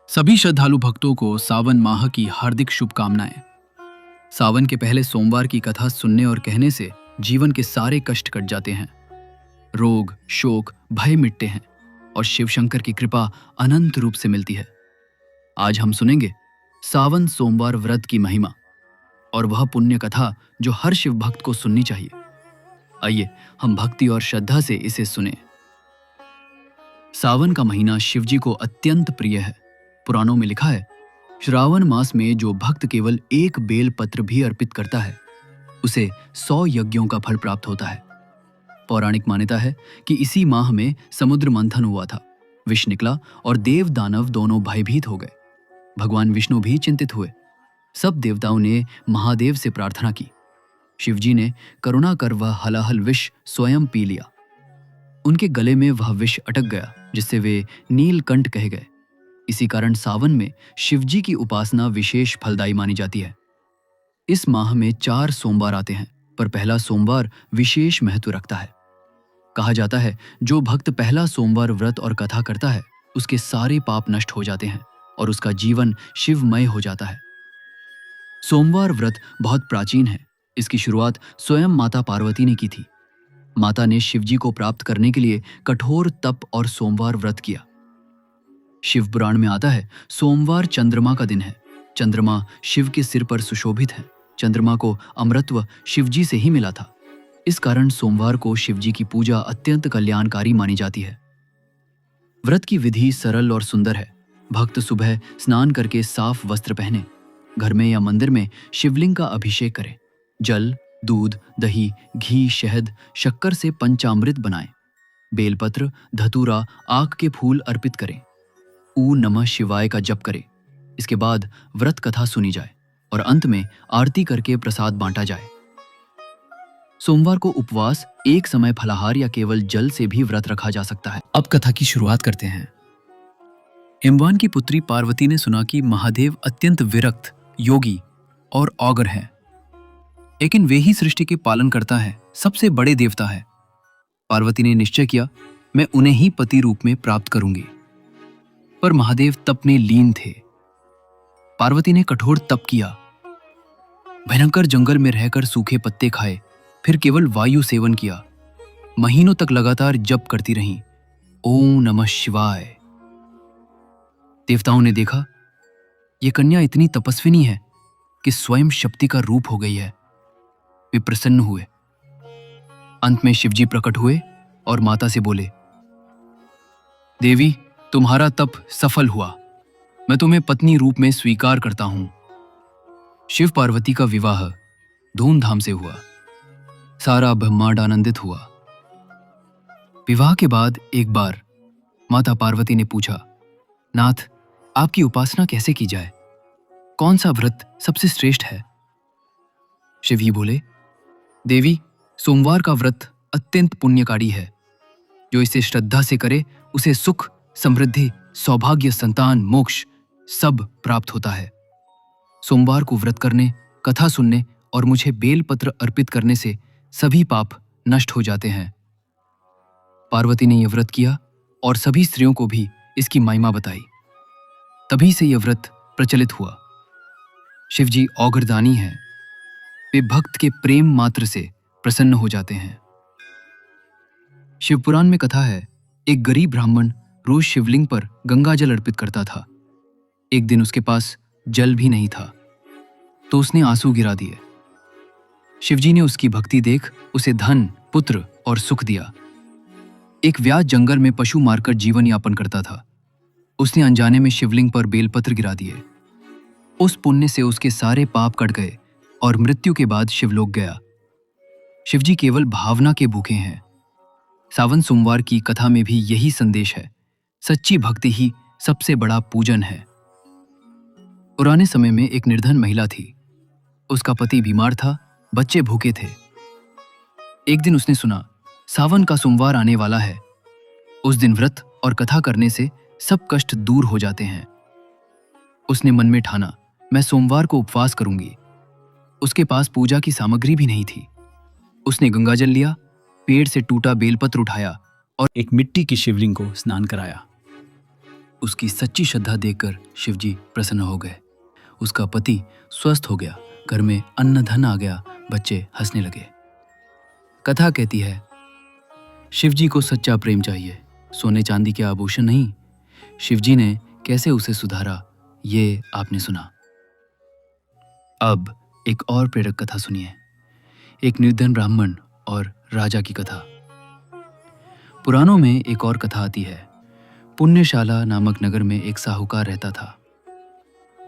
सभी श्रद्धालु भक्तों को सावन माह की हार्दिक शुभकामनाएं। सावन के पहले सोमवार की कथा सुनने और कहने से जीवन के सारे कष्ट कट जाते हैं। रोग, शोक, भय मिटते हैं और शिव शंकर की कृपा अनंत रूप से मिलती है। आज हम सुनेंगे सावन सोमवार व्रत की महिमा और वह पुण्य कथा जो हर शिव भक्त को सुननी चाहिए। आइए हम भक्ति और श्रद्धा से इसे सुने। सावन का महीना शिवजी को अत्यंत प्रिय है। पुराणों में लिखा है, श्रावण मास में जो भक्त केवल एक बेल पत्र भी अर्पित करता है उसे 100 यज्ञों का फल प्राप्त होता है। पौराणिक मान्यता है कि इसी माह में समुद्र मंथन हुआ था, विष निकला और देव दानव दोनों भयभीत हो गए। भगवान विष्णु भी चिंतित हुए। सब देवताओं ने महादेव से प्रार्थना की। शिवजी ने करुणा कर वह हलाहल विष स्वयं पी लिया। उनके गले में वह विष अटक गया, जिससे वे नीलकंठ कहे गए। इसी कारण सावन में शिवजी की उपासना विशेष फलदायी मानी जाती है। इस माह में 4 सोमवार आते हैं, पर पहला सोमवार विशेष महत्व रखता है। कहा जाता है, जो भक्त पहला सोमवार व्रत और कथा करता है उसके सारे पाप नष्ट हो जाते हैं और उसका जीवन शिवमय हो जाता है। सोमवार व्रत बहुत प्राचीन है। इसकी शुरुआत स्वयं माता पार्वती ने की थी। माता ने शिवजी को प्राप्त करने के लिए कठोर तप और सोमवार व्रत किया। शिव पुराण में आता है, सोमवार चंद्रमा का दिन है। चंद्रमा शिव के सिर पर सुशोभित है। चंद्रमा को अमृतत्व शिवजी से ही मिला था। इस कारण सोमवार को शिवजी की पूजा अत्यंत कल्याणकारी मानी जाती है। व्रत की विधि सरल और सुंदर है। भक्त सुबह स्नान करके साफ वस्त्र पहने, घर में या मंदिर में शिवलिंग का अभिषेक करें। जल, दूध, दही, घी, शहद, शक्कर से पंचामृत बनाएं। बेलपत्र, धतूरा, आक के फूल अर्पित करें। ऊ नमः शिवाय का जप करें। इसके बाद व्रत कथा सुनी जाए और अंत में आरती करके प्रसाद बांटा जाए। सोमवार को उपवास, एक समय फलाहार या केवल जल से भी व्रत रखा जा सकता है। अब कथा की शुरुआत करते हैं। हिमवान की पुत्री पार्वती ने सुना कि महादेव अत्यंत विरक्त, योगी और औगर हैं, लेकिन वे ही सृष्टि के पालन करता है, सबसे बड़े देवता है। पार्वती ने निश्चय किया, मैं उन्हें ही पति रूप में प्राप्त करूंगी। पर महादेव तप में लीन थे। पार्वती ने कठोर तप किया, भयंकर जंगल में रहकर सूखे पत्ते खाए, फिर केवल वायु सेवन किया। महीनों तक लगातार जप करती रहीं, ओम नमः शिवाय। देवताओं ने देखा, ये कन्या इतनी तपस्विनी है कि स्वयं शक्ति का रूप हो गई है। वे प्रसन्न हुए। अंत में शिवजी प्रकट हुए और माता से बोले, देवी, तुम्हारा तप सफल हुआ। मैं तुम्हें पत्नी रूप में स्वीकार करता हूं। शिव पार्वती का विवाह धूमधाम से हुआ। सारा ब्रह्मांड आनंदित हुआ। विवाह के बाद एक बार माता पार्वती ने पूछा, नाथ, आपकी उपासना कैसे की जाए? कौन सा व्रत सबसे श्रेष्ठ है? शिव ही बोले, देवी, सोमवार का व्रत अत्यंत पुण्यकारी है। जो इसे श्रद्धा से करे उसे सुख, समृद्धि, सौभाग्य, संतान, मोक्ष सब प्राप्त होता है। सोमवार को व्रत करने, कथा सुनने और मुझे बेलपत्र अर्पित करने से सभी पाप नष्ट हो जाते हैं। पार्वती ने यह व्रत किया और सभी स्त्रियों को भी इसकी महिमा बताई। तभी से यह व्रत प्रचलित हुआ। शिवजी औगरदानी हैं। वे भक्त के प्रेम मात्र से प्रसन्न हो जाते हैं। शिवपुराण में कथा है, एक गरीब ब्राह्मण रोज शिवलिंग पर गंगा जल अर्पित करता था। एक दिन उसके पास जल भी नहीं था, तो उसने आंसू गिरा दिए। शिवजी ने उसकी भक्ति देख उसे धन, पुत्र और सुख दिया। एक व्यास जंगल में पशु मारकर जीवन यापन करता था। उसने अनजाने में शिवलिंग पर बेलपत्र गिरा दिए। उस पुण्य से उसके सारे पाप कट गए और मृत्यु के बाद शिवलोक गया। शिवजी केवल भावना के भूखे हैं। सावन सोमवार की कथा में भी यही संदेश है। सच्ची भक्ति ही सबसे बड़ा पूजन है। पुराने समय में एक निर्धन महिला थी। उसका पति बीमार था, बच्चे भूखे थे। एक दिन उसने सुना, सावन का सोमवार आने वाला है। उस दिन व्रत और कथा करने से सब कष्ट दूर हो जाते हैं। उसने मन में ठाना, मैं सोमवार को उपवास करूंगी। उसके पास पूजा की सामग्री भी नहीं थी। उसने गंगाजल लिया, पेड़ से टूटा बेलपत्र उठाया और एक मिट्टी की शिवलिंग को स्नान कराया। उसकी सच्ची श्रद्धा देखकर शिवजी प्रसन्न हो गए। उसका पति स्वस्थ हो गया, घर में अन्न धन आ गया, बच्चे हंसने लगे। कथा कहती है, शिवजी को सच्चा प्रेम चाहिए, सोने चांदी के आभूषण नहीं। शिवजी ने कैसे उसे सुधारा, ये आपने सुना। अब एक और प्रेरक कथा सुनिए, एक निर्धन ब्राह्मण और राजा की कथा। पुराणों में एक और कथा आती है। पुण्यशाला नामक नगर में एक साहूकार रहता था।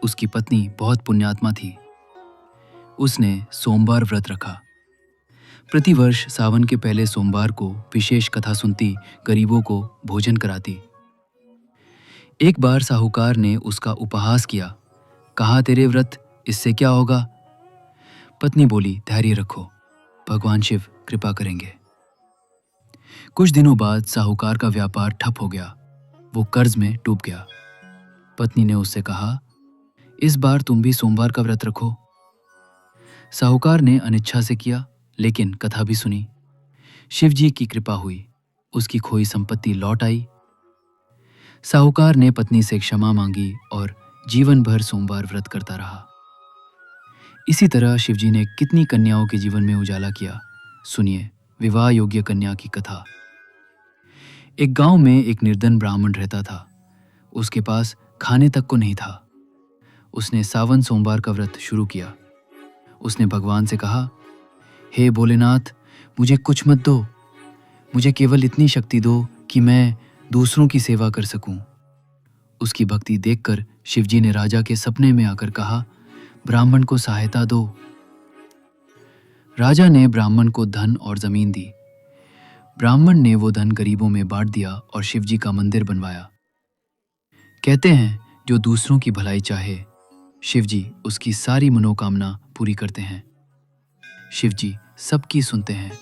उसकी पत्नी बहुत पुण्यात्मा थी। उसने सोमवार व्रत रखा। प्रतिवर्ष सावन के पहले सोमवार को विशेष कथा सुनती, गरीबों को भोजन कराती। एक बार साहूकार ने उसका उपहास किया। कहा, तेरे व्रत, इससे क्या होगा? पत्नी बोली, धैर्य रखो, भगवान शिव कृपा करेंगे। कुछ दिनों बाद साहूकार का व्यापार ठप हो गया। वो कर्ज में डूब गया। पत्नी ने उससे कहा, इस बार तुम भी सोमवार का व्रत रखो। साहूकार ने अनिच्छा से किया, लेकिन कथा भी सुनी। शिवजी की कृपा हुई, उसकी खोई संपत्ति लौट आई। साहूकार ने पत्नी से क्षमा मांगी और जीवन भर सोमवार व्रत करता रहा। इसी तरह शिवजी ने कितनी कन्याओं के जीवन में उजाला किया। सुनिए विवाह योग्य कन्या की कथा। एक गांव में एक निर्धन ब्राह्मण रहता था। उसके पास खाने तक को नहीं था। उसने सावन सोमवार का व्रत शुरू किया। उसने भगवान से कहा, हे भोलेनाथ, मुझे कुछ मत दो, मुझे केवल इतनी शक्ति दो कि मैं दूसरों की सेवा कर सकूं। उसकी भक्ति देखकर शिवजी ने राजा के सपने में आकर कहा, ब्राह्मण को सहायता दो। राजा ने ब्राह्मण को धन और जमीन दी। ब्राह्मण ने वो धन गरीबों में बांट दिया और शिवजी का मंदिर बनवाया। कहते हैं, जो दूसरों की भलाई चाहे, शिवजी उसकी सारी मनोकामना पूरी करते हैं। शिवजी सबकी सुनते हैं।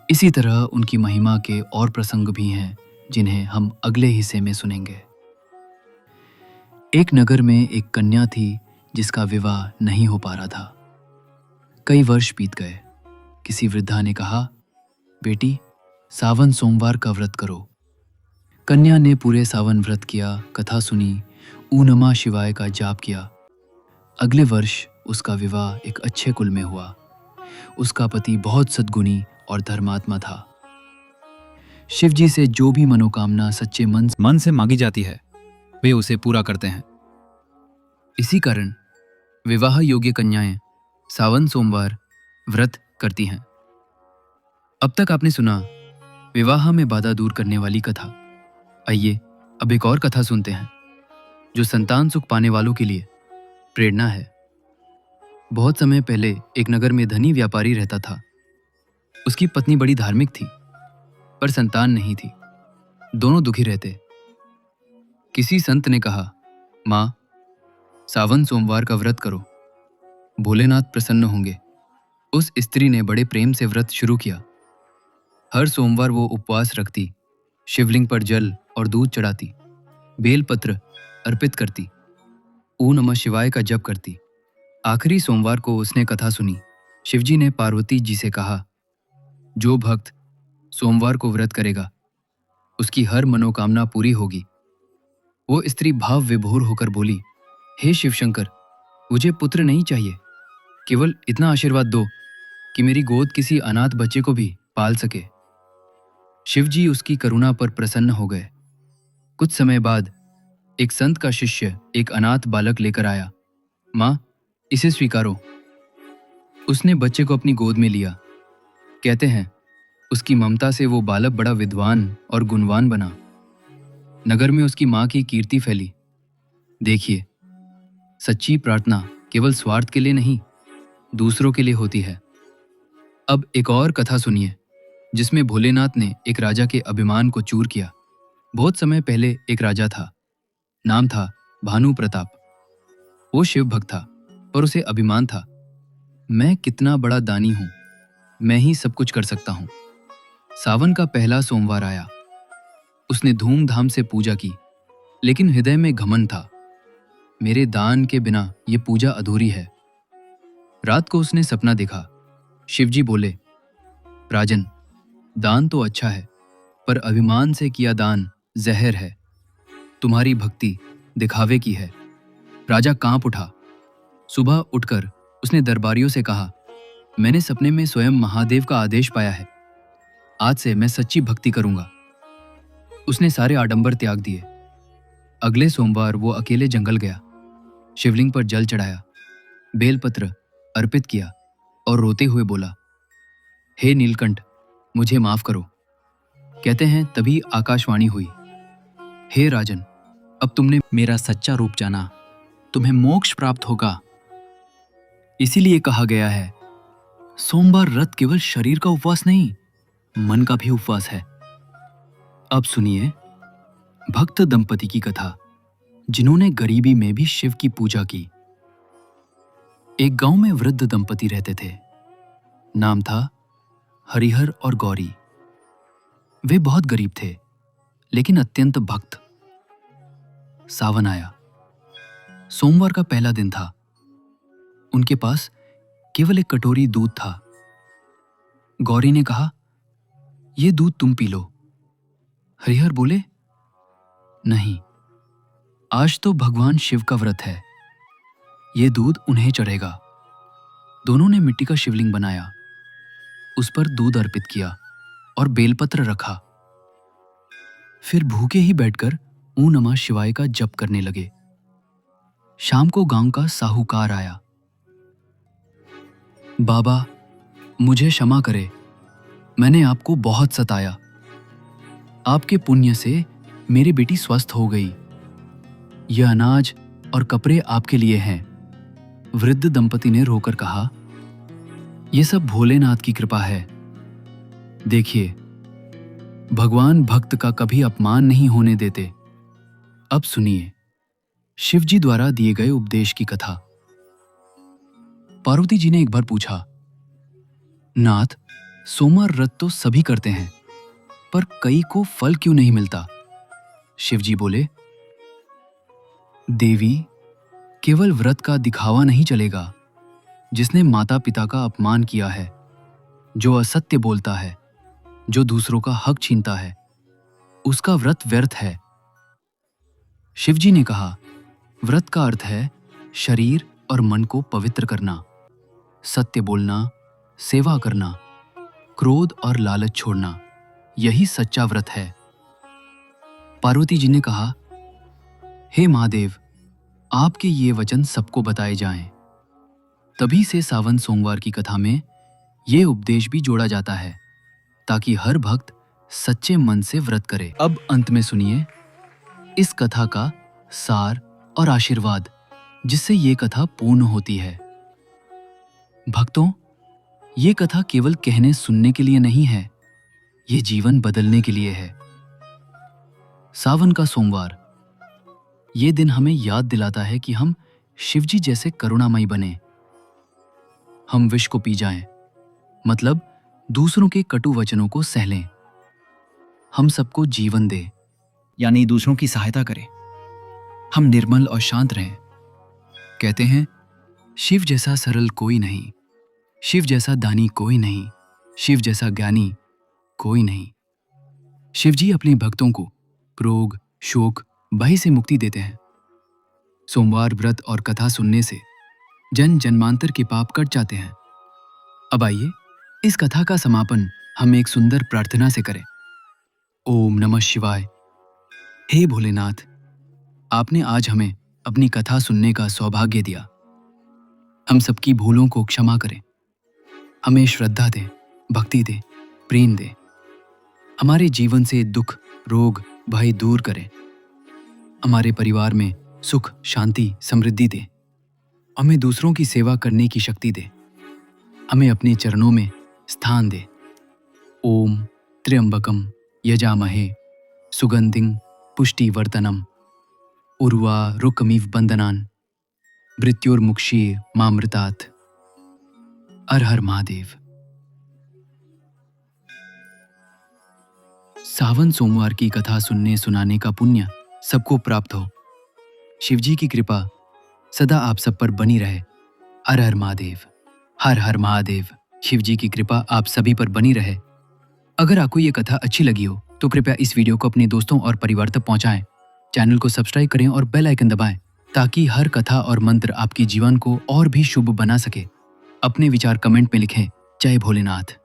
इसी तरह उनकी महिमा के और प्रसंग भी हैं, जिन्हें हम अगले हिस्से में सुनेंगे। एक नगर में एक कन्या थी जिसका विवाह नहीं हो पा रहा था। कई वर्ष बीत गए। किसी वृद्धा ने कहा, बेटी, सावन सोमवार का व्रत करो। कन्या ने पूरे सावन व्रत किया, कथा सुनी, ऊ नमः शिवाय का जाप किया। अगले वर्ष उसका विवाह एक अच्छे कुल में हुआ। उसका पति बहुत सद्गुणी और धर्मात्मा था। शिवजी से जो भी मनोकामना सच्चे मन से मांगी जाती है, वे उसे पूरा करते हैं। इसी कारण विवाह योग्य कन्याएं सावन सोमवार व्रत करती हैं। अब तक आपने सुना विवाह में बाधा दूर करने वाली कथा। आइए अब एक और कथा सुनते हैं, जो संतान सुख पाने वालों के लिए प्रेरणा है। बहुत समय पहले एक नगर में धनी व्यापारी रहता था। उसकी पत्नी बड़ी धार्मिक थी, पर संतान नहीं थी। दोनों दुखी रहते। किसी संत ने कहा, माँ, सावन सोमवार का व्रत करो, भोलेनाथ प्रसन्न होंगे। उस स्त्री ने बड़े प्रेम से व्रत शुरू किया। हर सोमवार वो उपवास रखती, शिवलिंग पर जल और दूध चढ़ाती, बेलपत्र अर्पित करती, ओम नमः शिवाय का जप करती। आखिरी सोमवार को उसने कथा सुनी। शिवजी ने पार्वती जी से कहा, जो भक्त सोमवार को व्रत करेगा, उसकी हर मनोकामना पूरी होगी। वो स्त्री भाव विभोर होकर बोली, हे शिवशंकर, मुझे पुत्र नहीं चाहिए, केवल इतना आशीर्वाद दो कि मेरी गोद किसी अनाथ बच्चे को भी पाल सके। शिवजी उसकी करुणा पर प्रसन्न हो गए। कुछ समय बाद एक संत का शिष्य एक अनाथ बालक लेकर आया। माँ, इसे स्वीकारो। उसने बच्चे को अपनी गोद में लिया। कहते हैं, उसकी ममता से वो बालक बड़ा विद्वान और गुणवान बना। नगर में उसकी माँ की कीर्ति फैली। देखिए, सच्ची प्रार्थना केवल स्वार्थ के लिए नहीं, दूसरों के लिए होती है। अब एक और कथा सुनिए, जिसमें भोलेनाथ ने एक राजा के अभिमान को चूर किया। बहुत समय पहले एक राजा था। नाम था भानु प्रताप। वो शिव भक्त था, पर उसे अभिमान था, मैं कितना बड़ा दानी हूं, मैं ही सब कुछ कर सकता हूं। सावन का पहला सोमवार आया। उसने धूमधाम से पूजा की, लेकिन हृदय में घमंड था, मेरे दान के बिना ये पूजा अधूरी है। रात को उसने सपना देखा। शिवजी बोले, राजन, दान तो अच्छा है, पर अभिमान से किया दान जहर है। तुम्हारी भक्ति दिखावे की है। राजा कांप उठा। सुबह उठकर उसने दरबारियों से कहा, मैंने सपने में स्वयं महादेव का आदेश पाया है। आज से मैं सच्ची भक्ति करूंगा। उसने सारे आडंबर त्याग दिए। अगले सोमवार वो अकेले जंगल गया, शिवलिंग पर जल चढ़ाया, बेलपत्र अर्पित किया और रोते हुए बोला, हे नीलकंठ, मुझे माफ करो। कहते हैं तभी आकाशवाणी हुई, हे राजन, अब तुमने मेरा सच्चा रूप जाना, तुम्हें मोक्ष प्राप्त होगा। इसीलिए कहा गया है, सोमवार व्रत केवल शरीर का उपवास नहीं, मन का भी उपवास है। अब सुनिए भक्त दंपति की कथा, जिन्होंने गरीबी में भी शिव की पूजा की। एक गांव में वृद्ध दंपति रहते थे। नाम था हरिहर और गौरी। वे बहुत गरीब थे, लेकिन अत्यंत भक्त। सावन आया। सोमवार का पहला दिन था। उनके पास केवल एक कटोरी दूध था। गौरी ने कहा, यह दूध तुम पी लो। हरिहर बोले, नहीं, आज तो भगवान शिव का व्रत है, यह दूध उन्हें चढ़ेगा। दोनों ने मिट्टी का शिवलिंग बनाया, उस पर दूध अर्पित किया और बेलपत्र रखा। फिर भूखे ही बैठकर ॐ नमः शिवाय का जप करने लगे। शाम को गांव का साहूकार आया। बाबा, मुझे क्षमा करे, मैंने आपको बहुत सताया। आपके पुण्य से मेरी बेटी स्वस्थ हो गई। यह अनाज और कपड़े आपके लिए हैं। वृद्ध दंपति ने रोकर कहा, यह सब भोलेनाथ की कृपा है। देखिए, भगवान भक्त का कभी अपमान नहीं होने देते। अब सुनिए शिवजी द्वारा दिए गए उपदेश की कथा। पार्वती जी ने एक बार पूछा, नाथ, सोमवार व्रत तो सभी करते हैं, पर कई को फल क्यों नहीं मिलता? शिवजी बोले, देवी, केवल व्रत का दिखावा नहीं चलेगा। जिसने माता पिता का अपमान किया है, जो असत्य बोलता है, जो दूसरों का हक छीनता है, उसका व्रत व्यर्थ है। शिवजी ने कहा, व्रत का अर्थ है शरीर और मन को पवित्र करना, सत्य बोलना, सेवा करना, क्रोध और लालच छोड़ना, यही सच्चा व्रत है। पार्वती जी ने कहा, हे महादेव, आपके ये वचन सबको बताए जाएं। तभी से सावन सोमवार की कथा में ये उपदेश भी जोड़ा जाता है, ताकि हर भक्त सच्चे मन से व्रत करे। अब अंत में सुनिए इस कथा का सार और आशीर्वाद, जिससे ये कथा पूर्ण होती है। भक्तों, ये कथा केवल कहने सुनने के लिए नहीं है, ये जीवन बदलने के लिए है। सावन का सोमवार, ये दिन हमें याद दिलाता है कि हम शिवजी जैसे करुणामयी बने। हम विष को पी जाएं, मतलब दूसरों के कटु वचनों को सह लें। हम सबको जीवन दें, यानी दूसरों की सहायता करें। हम निर्मल और शांत रहें। कहते हैं, शिव जैसा सरल कोई नहीं, शिव जैसा दानी कोई नहीं, शिव जैसा ज्ञानी कोई नहीं। शिवजी अपने भक्तों को रोग, शोक, भय से मुक्ति देते हैं। सोमवार व्रत और कथा सुनने से जन जन्मांतर के पाप कट जाते हैं। अब आइए इस कथा का समापन हम एक सुंदर प्रार्थना से करें। ओम नमः शिवाय। हे भोलेनाथ, आपने आज हमें अपनी कथा सुनने का सौभाग्य दिया। हम सबकी भूलों को क्षमा करें, हमें श्रद्धा दें, भक्ति दें, प्रेम दें। हमारे जीवन से दुख, रोग, भय दूर करें। हमारे परिवार में सुख, शांति, समृद्धि दें। हमें दूसरों की सेवा करने की शक्ति दें। हमें अपने चरणों में स्थान दें। ओम त्र्यंबकम यजामहे सुगंधिं पुष्टिवर्धनम उर्वारुकमिव बंदनान् मृत्युर्मुक्षीय मामृतात्। हर हर महादेव। सावन सोमवार की कथा सुनने सुनाने का पुण्य सबको प्राप्त हो। शिवजी की कृपा सदा आप सब पर बनी रहे। हर हर महादेव। हर हर महादेव। शिवजी की कृपा आप सभी पर बनी रहे। अगर आपको ये कथा अच्छी लगी हो तो कृपया इस वीडियो को अपने दोस्तों और परिवार तक पहुंचाएं चैनल को सब्सक्राइब करें और बेल आइकन दबाएं ताकि हर कथा और मंत्र आपके जीवन को और भी शुभ बना सके। अपने विचार कमेंट में लिखें। जय भोलेनाथ।